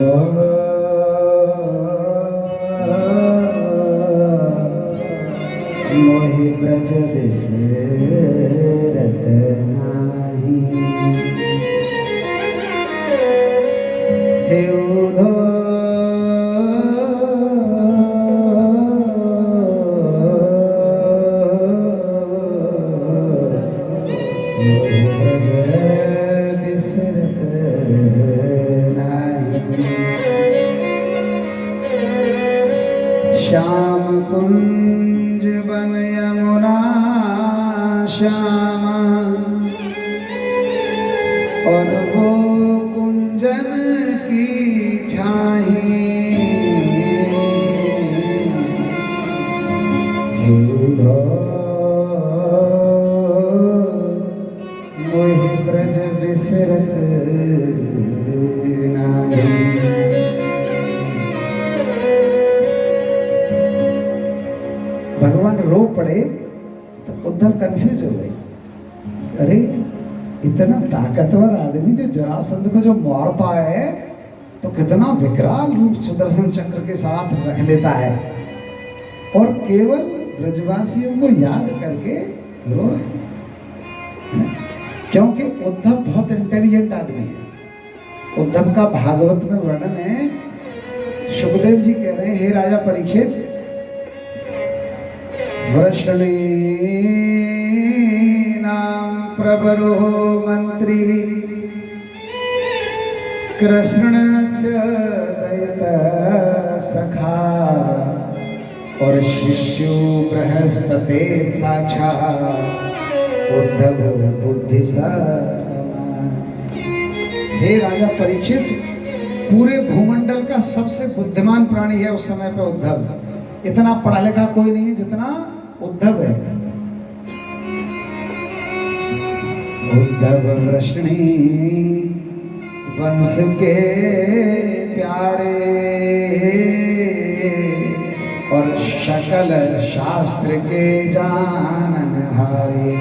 मोहि ब्रज बिसरत नाही, हे उधो मोहि ब्रज बिसरत श्याम कुंज बन यमुना श्यामा, और वो कुंजन की छाही, हे उधो मोहि ब्रज बिसरत नाही। भगवान रो पड़े तो उद्धव कंफ्यूज हो गए। अरे इतना ताकतवर आदमी जो जरासंध को जो मारता है तो कितना विकराल रूप सुदर्शन चक्र के साथ रख लेता है, और केवल ब्रजवासियों को याद करके रो रहे हैं, क्योंकि उद्धव बहुत इंटेलिजेंट आदमी है। उद्धव का भागवत में वर्णन है। सुखदेव जी कह रहे हैं, हे राजा परीक्षित, वृषणीनां प्रवरो मंत्री कृष्णस्य दयितः सखा, और शिष्यो बृहस्पति साक्षात् उद्धव बुद्धि सतमा। हे राजा परीक्षित, पूरे भूमंडल का सबसे बुद्धिमान प्राणी है उस समय पे उद्धव। इतना पढ़ा लिखा कोई नहीं जितना उद्धव है। उद्धव वृष्णि वंश के प्यारे, और सकल शास्त्र के जाननहारे।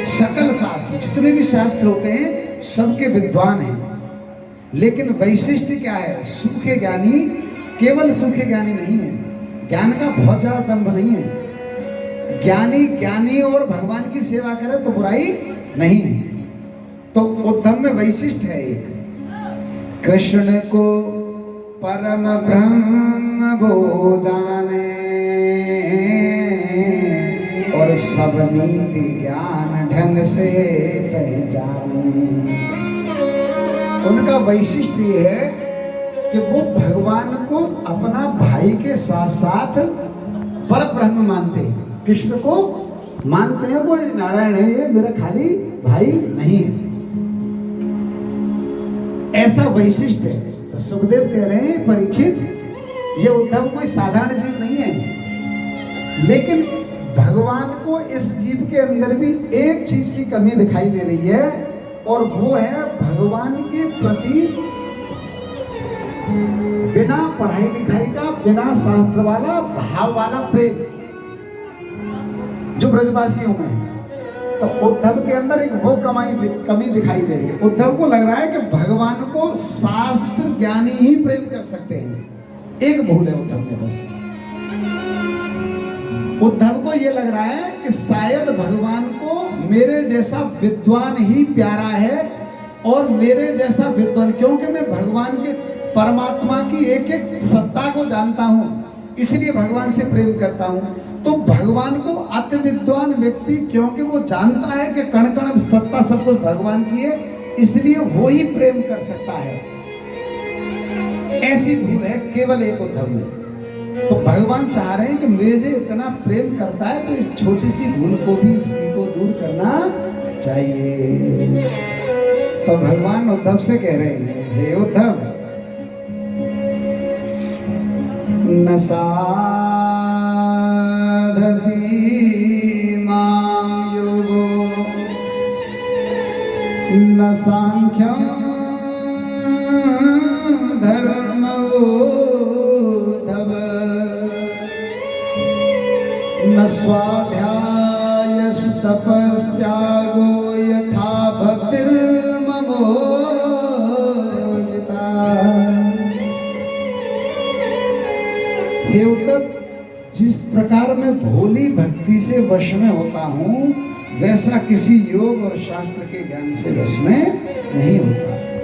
सकल शास्त्र, जितने भी शास्त्र होते हैं सबके विद्वान हैं, लेकिन वैशिष्ट क्या है? सूखे ज्ञानी, केवल सूखे ज्ञानी नहीं है। ज्ञान का बहुत ज्यादा दंभ नहीं है। ज्ञानी ज्ञानी और भगवान की सेवा करे तो बुराई नहीं है। तो उद्धव में वैशिष्ट है एक, कृष्ण को परम ब्रह्म वो जाने, और सब नीति ज्ञान ढंग से पहचाने। उनका वैशिष्ट ये है कि वो भगवान को अपना भाई के साथ साथ पर ब्रह्म मानते हैं। कृष्ण को मानते हैं, वो नारायण है, ये मेरा खाली भाई नहीं है। ऐसा वैशिष्ट है। तो सुखदेव कह रहे हैं, परीक्षित, ये उद्धव कोई साधारण जीव नहीं है, लेकिन भगवान को इस जीव के अंदर भी एक चीज की कमी दिखाई दे रही है, और वो है भगवान के प्रति बिना पढ़ाई लिखाई का, बिना शास्त्र वाला भाव वाला प्रेम जो ब्रजवासियों में है। तो उद्धव के अंदर एक वो कमी दिखाई दे रही है। उद्धव को लग रहा है कि भगवान को शास्त्र ज्ञानी ही प्रेम कर सकते हैं। एक भूल है उद्धव में बस। उद्धव को यह लग रहा है कि शायद भगवान को मेरे जैसा विद्वान ही प्यारा है, और मेरे जैसा विद्वान, क्योंकि मैं भगवान के परमात्मा की एक एक सत्ता को जानता हूं, इसलिए भगवान से प्रेम करता हूं। तो भगवान को अति विद्वान व्यक्ति, क्योंकि वो जानता है कि कण कण सत्ता सब कुछ भगवान की है, इसलिए वो ही प्रेम कर सकता है। ऐसी भूल है केवल एक उद्धव में। तो भगवान चाह रहे हैं कि मुझे इतना प्रेम करता है तो इस छोटी सी भूल को भी, इसकी को दूर करना चाहिए। तो भगवान उद्धव से कह रहे हैं, हे उद्धव, न साधति मां योगो न सांख्यं धर्मोद्धव, न स्वाध्यायस्तपस्त्यागो यथा भक्तिर्ममोजिता। हे उद्धव, जिस प्रकार मैं भोली भक्ति से वश में होता हूं, वैसा किसी योग और शास्त्र के ज्ञान से वश में नहीं होता।